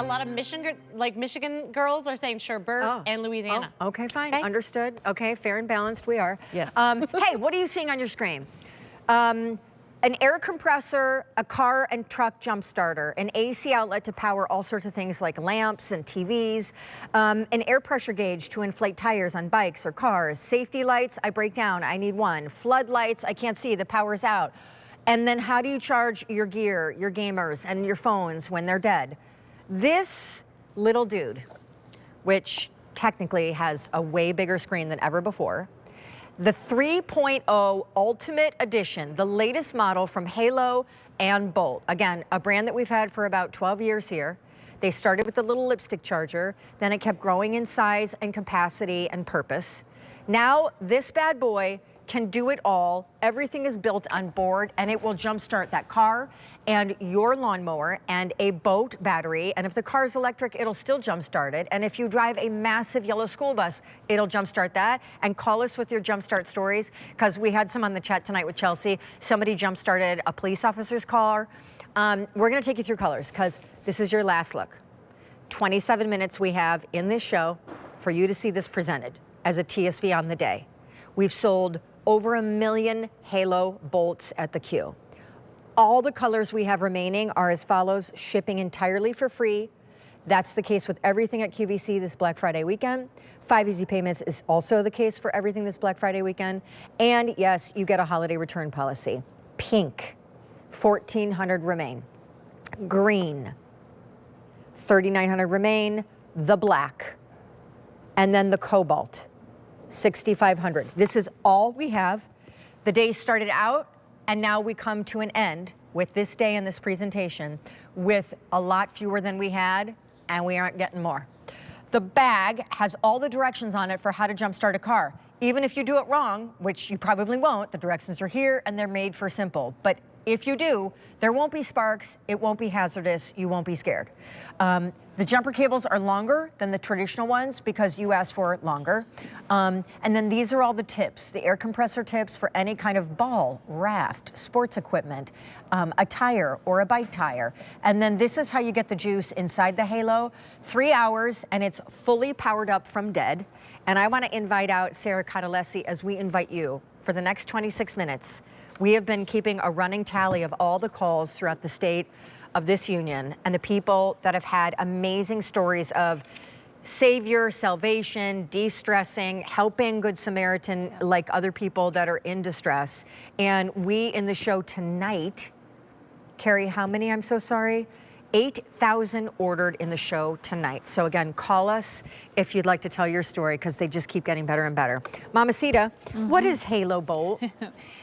a lot of Michigan girls are saying Sherbert and Louisiana. Oh, okay, fine, understood. Okay, fair and balanced we are. Yes. Hey, what are you seeing on your screen? An air compressor, a car and truck jump starter, an AC outlet to power all sorts of things like lamps and TVs, an air pressure gauge to inflate tires on bikes or cars, safety lights, I break down, I need one, floodlights, I can't see, the power's out. And then how do you charge your gear, your gamers, and your phones when they're dead? This little dude, which technically has a way bigger screen than ever before, the 3.0 Ultimate Edition, the latest model from Halo and Bolt. Again, a brand that we've had for about 12 years here. They started with the little lipstick charger, then it kept growing in size and capacity and purpose. Now, this bad boy can do it all. Everything is built on board, and it will jumpstart that car and your lawnmower and a boat battery. And if the car is electric, it'll still jumpstart it. And if you drive a massive yellow school bus, it'll jumpstart that. And call us with your jumpstart stories, because we had some on the chat tonight with Chelsea. Somebody jumpstarted a police officer's car. We're gonna take you through colors, because this is your last look. 27 minutes we have in this show for you to see this presented as a TSV on the day. We've sold over 1 million Halo Bolts at the Q. All the colors we have remaining are as follows, shipping entirely for free. That's the case with everything at QVC this Black Friday weekend. 5 easy payments is also the case for everything this Black Friday weekend. And yes, you get a holiday return policy. Pink, 1,400 remain. Green, 3,900 remain. The black, and then the cobalt, 6,500. This is all we have. The day started out, and now we come to an end with this day and this presentation with a lot fewer than we had, and we aren't getting more. The bag has all the directions on it for how to jumpstart a car. Even if you do it wrong, which you probably won't, the directions are here and they're made for simple. But if you do, there won't be sparks, it won't be hazardous, you won't be scared. The jumper cables are longer than the traditional ones because you asked for longer. And then these are all the tips, the air compressor tips for any kind of ball, raft, sports equipment, a tire or a bike tire. And then this is how you get the juice inside the Halo. 3 hours and it's fully powered up from dead. And I want to invite out Sarah Catalesi as we invite you for the next 26 minutes. We have been keeping a running tally of all the calls throughout the state of this union and the people that have had amazing stories of savior, salvation, de-stressing, helping Good Samaritan like other people that are in distress. And we in the show tonight, Carrie, how many, I'm so sorry? 8,000 ordered in the show tonight. So again, call us if you'd like to tell your story because they just keep getting better and better. Mamacita, what is Halo Bolt?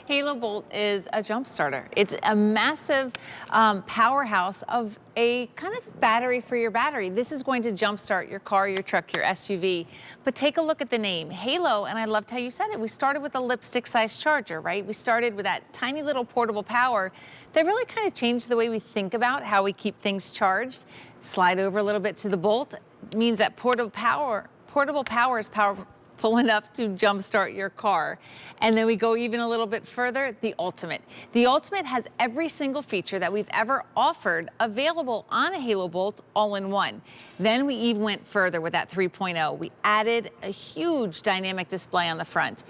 Halo Bolt is a jump starter. It's a massive powerhouse of a kind of battery for your battery. This is going to jumpstart your car, your truck, your SUV. But take a look at the name, Halo, and I loved how you said it. We started with a lipstick-sized charger, right? We started with that tiny little portable power that really kind of changed the way we think about how we keep things charged. Slide over a little bit to the Bolt. It means that portable power is powerful enough to jumpstart your car. And then we go even a little bit further, the Ultimate. The Ultimate has every single feature that we've ever offered available on a Halo Bolt all in one. Then we even went further with that 3.0. We added a huge dynamic display on the front.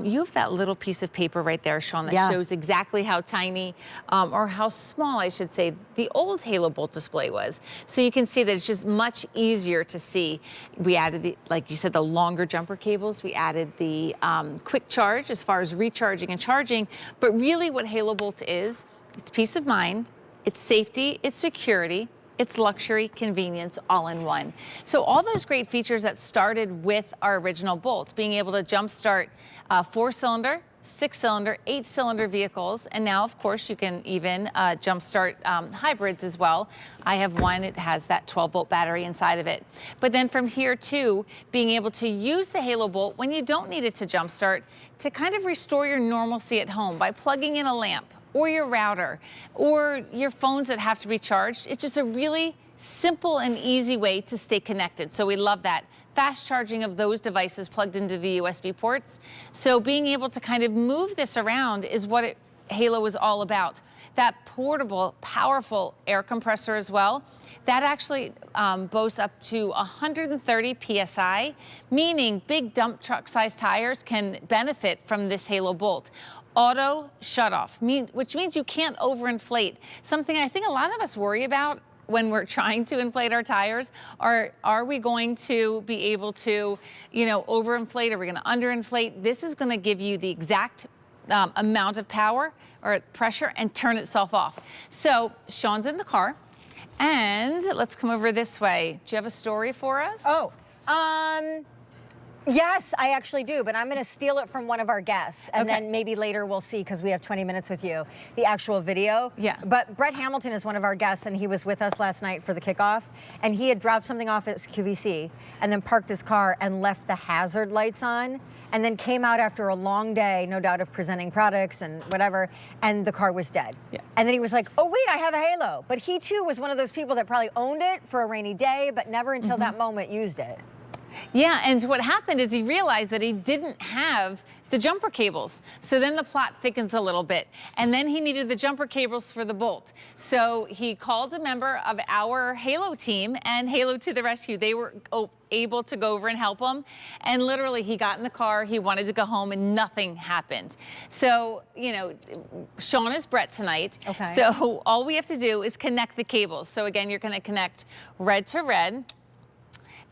You have that little piece of paper right there, Sean, that shows exactly how tiny or how small, I should say, the old Halo Bolt display was. So you can see that it's just much easier to see. We added, the, like you said, the longer jumper cables. We added the quick charge as far as recharging and charging. But really what Halo Bolt is, it's peace of mind, it's safety, it's security, it's luxury, convenience, all in one. So all those great features that started with our original Bolt, being able to jumpstart 4-cylinder, 6-cylinder, 8-cylinder vehicles, and now, of course, you can even jumpstart hybrids as well. I have one, it has that 12-volt battery inside of it. But then from here, too, being able to use the Halo Bolt when you don't need it to jumpstart to kind of restore your normalcy at home by plugging in a lamp or your router or your phones that have to be charged. It's just a really simple and easy way to stay connected. So we love that. Fast charging of those devices plugged into the USB ports. So being able to kind of move this around is what Halo is all about. that portable, powerful air compressor as well. That actually boasts up to 130 PSI, meaning big dump truck sized tires can benefit from this halo bolt. Auto shutoff, which means you can't overinflate. Something I think a lot of us worry about when we're trying to inflate our tires. Are we going to be able to, overinflate? Are we going to underinflate? This is going to give you the exact amount of power or pressure and turn itself off. So Sean's in the car, and let's come over this way. Do you have a story for us? Yes, I actually do, but I'm going to steal it from one of our guests, and Okay. then maybe later we'll see, because we have 20 minutes with you, the actual video. Yeah. But Brett Hamilton is one of our guests, and he was with us last night for the kickoff, and he had dropped something off at QVC, and then parked his car and left the hazard lights on, and then came out after a long day, no doubt, of presenting products and whatever, and the car was dead. Yeah. And then he was like, oh wait, I have a halo. But he too was one of those people that probably owned it for a rainy day, but never until that moment used it. Yeah, and what happened is he realized that he didn't have the jumper cables. So then the plot thickens a little bit. And then he needed the jumper cables for the bolt. So he called a member of our Halo team, and Halo to the rescue. They were able to go over and help him. And literally he got in the car, he wanted to go home, and nothing happened. So, Sean is Brett tonight. Okay. So all we have to do is connect the cables. So again, you're gonna connect red to red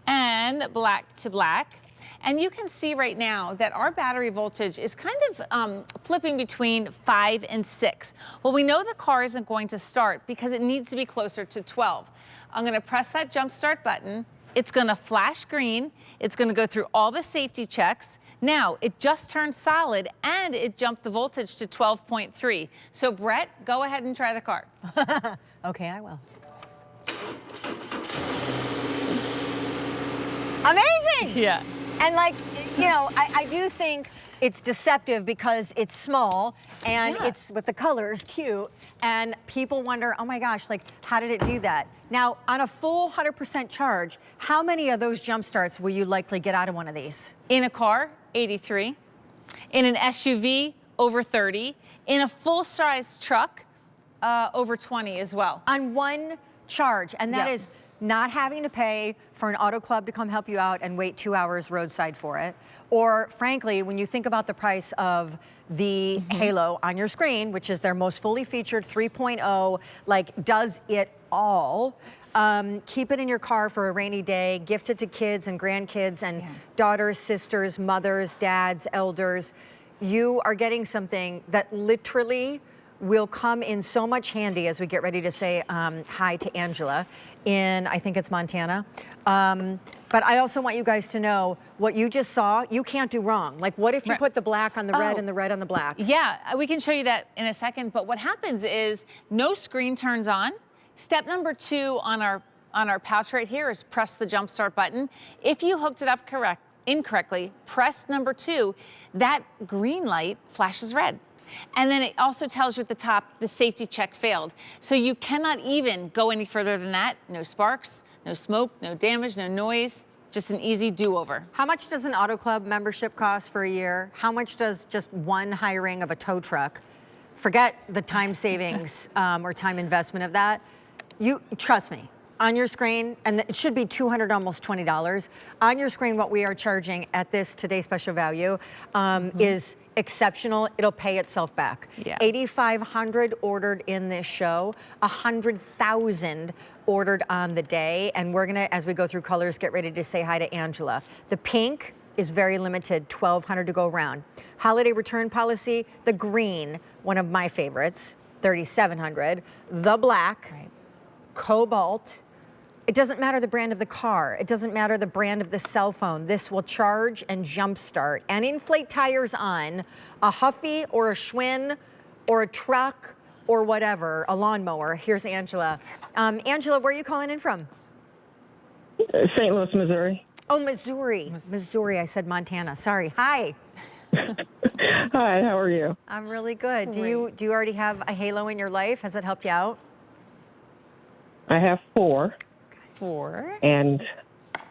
and black to black. And you can see right now that our battery voltage is kind of flipping between 5 and 6. Well, we know the car isn't going to start because it needs to be closer to 12. I'm gonna press that jump start button. It's gonna flash green. It's gonna go through all the safety checks. Now, it just turned solid and it jumped the voltage to 12.3. So Brett, go ahead and try the car. Okay, I will. Amazing! Yeah. And I do think it's deceptive because it's small and Yeah. it's with the colors cute, and people wonder, oh my gosh, how did it do that? Now, on a full 100% charge, how many of those jump starts will you likely get out of one of these? In a car, 83. In an SUV, over 30. In a full-size truck, over 20 as well. On one charge, and that Yeah. is not having to pay for an auto club to come help you out and wait 2 hours roadside for it. Or frankly, when you think about the price of the Halo on your screen, which is their most fully featured 3.0, does it all. Keep it in your car for a rainy day, gift it to kids and grandkids and daughters, sisters, mothers, dads, elders. You are getting something that literally will come in so much handy as we get ready to say hi to Angela in, I think it's Montana. But I also want you guys to know what you just saw, you can't do wrong. What if you Right. put the black on the red Oh. and the red on the black? Yeah, we can show you that in a second, but what happens is no screen turns on. Step number 2 on our pouch right here is press the jump start button. If you hooked it up incorrectly, press number 2, that green light flashes red. And then it also tells you at the top, the safety check failed. So you cannot even go any further than that. No sparks, no smoke, no damage, no noise, just an easy do-over. How much does an Auto Club membership cost for a year? How much does just one hiring of a tow truck? Forget the time savings or time investment of that. You trust me. On your screen, and it should be $200, almost $20. On your screen, what we are charging at this today's special value is exceptional. It'll pay itself back. Yeah. 8,500 ordered in this show, 100,000 ordered on the day, and we're gonna, as we go through colors, get ready to say hi to Angela. The pink is very limited, 1,200 to go around. Holiday return policy, the green, one of my favorites, 3,700. The black, Right. cobalt. It doesn't matter the brand of the car. It doesn't matter the brand of the cell phone. This will charge and jumpstart and inflate tires on a Huffy or a Schwinn or a truck or whatever, a lawnmower. Here's Angela. Angela, where are you calling in from? St. Louis, Missouri. Oh, Missouri. Missouri, I said Montana. Sorry. Hi. Hi, how are you? I'm really good. Do you already have a Halo in your life? Has it helped you out? I have 4, 4. and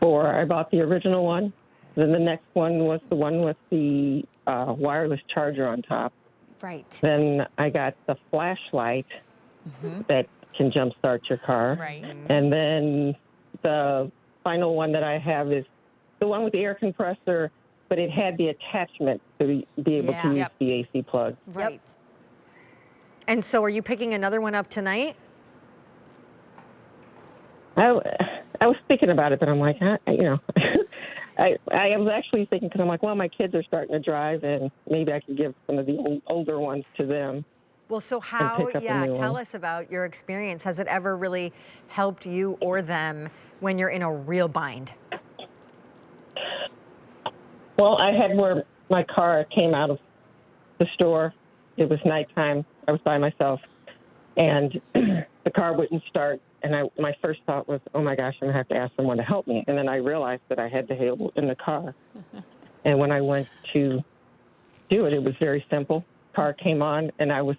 4, I bought the original one. Then the next one was the one with the wireless charger on top. Right. Then I got the flashlight that can jumpstart your car. Right. And then the final one that I have is the one with the air compressor, but it had the attachment to be able to use Yep. the AC plug. Right. And so are you picking another one up tonight? I was thinking about it, but I'm like, I was actually thinking, because I'm like, well, my kids are starting to drive, and maybe I could give some of the older ones to them. Well, so how, pick up a new tell one. us about your experience. Has it ever really helped you or them when you're in a real bind? Well, I had where my car came out of the store. It was nighttime. I was by myself, and the car wouldn't start. And my first thought was, oh my gosh, I'm gonna have to ask someone to help me. And then I realized that I had the halo in the car. And when I went to do it, it was very simple. Car came on, and I was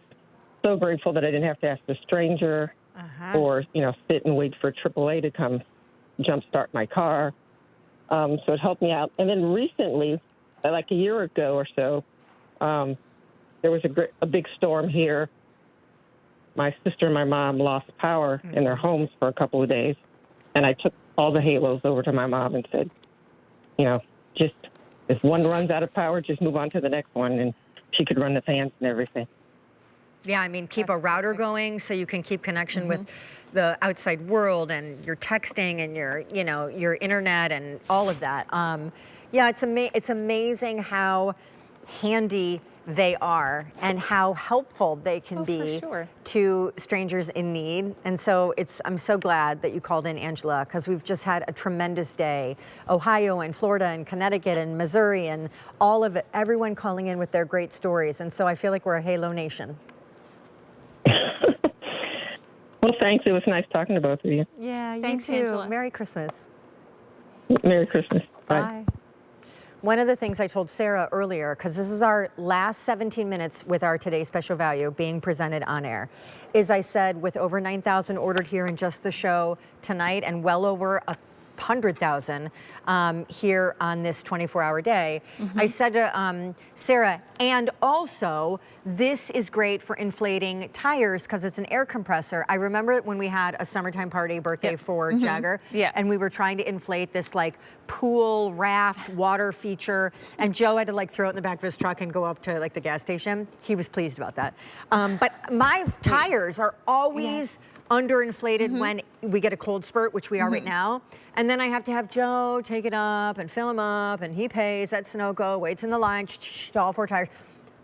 so grateful that I didn't have to ask a stranger or sit and wait for AAA to come jumpstart my car. So it helped me out. And then recently, like a year ago or so, there was a big storm here. My sister and my mom lost power in their homes for a couple of days. And I took all the halos over to my mom and said, just if one runs out of power, just move on to the next one. And she could run the fans and everything. Yeah, I mean, keep a router going so you can keep connection with the outside world and your texting and your internet and all of that. Yeah, it's amazing how handy they are and how helpful they can be to strangers in need. And so I'm so glad that you called in, Angela, because we've just had a tremendous day. Ohio and Florida and Connecticut and Missouri and all of it, everyone calling in with their great stories. And so I feel like we're a Halo Nation. Well, thanks. It was nice talking to both of you. Yeah, you Thanks, too. Angela. Merry Christmas. Merry Christmas. Bye. Bye. One of the things I told Sarah earlier, because this is our last 17 minutes with our Today's Special Value being presented on air, is I said with over 9,000 ordered here in just the show tonight and well over 100,000 here on this 24-hour day, I said to Sarah, and also this is great for inflating tires because it's an air compressor. I remember when we had a summertime party birthday for Jagger, and we were trying to inflate this like pool raft water feature, and Joe had to like throw it in the back of his truck and go up to like the gas station. He was pleased about that. But my tires are always underinflated when we get a cold spurt, which we are right now. And then I have to have Joe take it up and fill him up, and he pays at Sunoco, waits in the line, all 4 tires.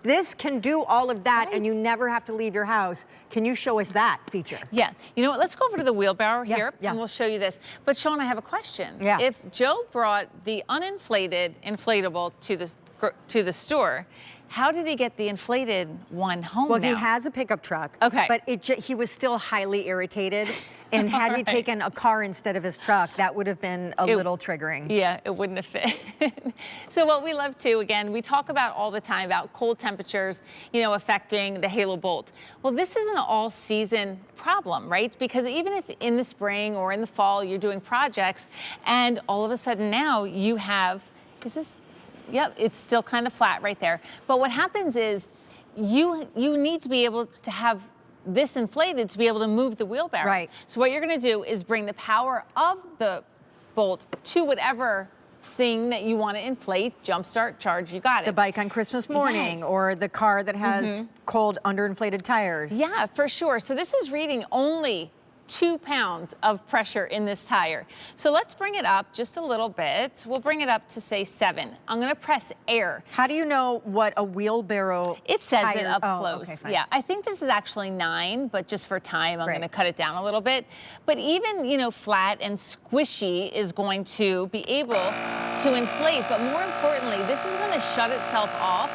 This can do all of that, and you never have to leave your house. Can you show us that feature? Yeah. You know what? Let's go over to the wheelbarrow here, and we'll show you this. But Sean, I have a question. Yeah. If Joe brought the uninflated inflatable to the store, how did he get the inflated one home Well, now? he has a pickup truck. Okay. But he was still highly irritated. And had he taken a car instead of his truck, that would have been a little triggering. Yeah, it wouldn't have fit. So what we love to, again, we talk about all the time about cold temperatures, affecting the Halo Bolt. Well, this is an all-season problem, right? Because even if in the spring or in the fall you're doing projects, and all of a sudden now you have, Yep, it's still kind of flat right there. But what happens is you need to be able to have this inflated to be able to move the wheelbarrow. Right. So what you're going to do is bring the power of the bolt to whatever thing that you want to inflate, jumpstart, charge, you got it. The bike on Christmas morning, or the car that has cold underinflated tires. Yeah, for sure. So this is reading only 2 pounds of pressure in this tire. So let's bring it up just a little bit. We'll bring it up to say 7. I'm gonna press air. How do you know what a wheelbarrow It says tire? it up Oh, close. okay, fine. Yeah, I think this is actually 9, but just for time, I'm gonna cut it down a little bit. But even, flat and squishy is going to be able to inflate, but more importantly, this is gonna shut itself off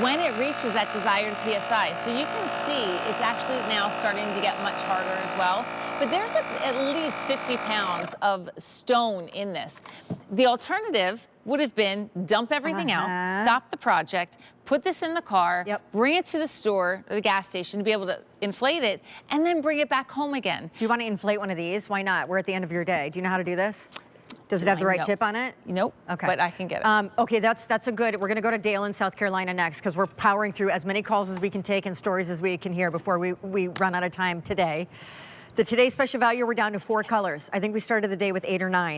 when it reaches that desired PSI. So you can see it's actually now starting to get much harder as well. But there's at least 50 pounds of stone in this. The alternative would have been dump everything out, stop the project, put this in the car, bring it to the store, or the gas station to be able to inflate it, and then bring it back home again. Do you want to inflate one of these? Why not? We're at the end of your day. Do you know how to do this? Does it have the right No. tip on it? Nope. Okay. But I can get it. Okay, that's a good. We're going to go to Dale in South Carolina next because we're powering through as many calls as we can take and stories as we can hear before we run out of time today. The today's special value, we're down to 4 colors. I think we started the day with 8 or 9.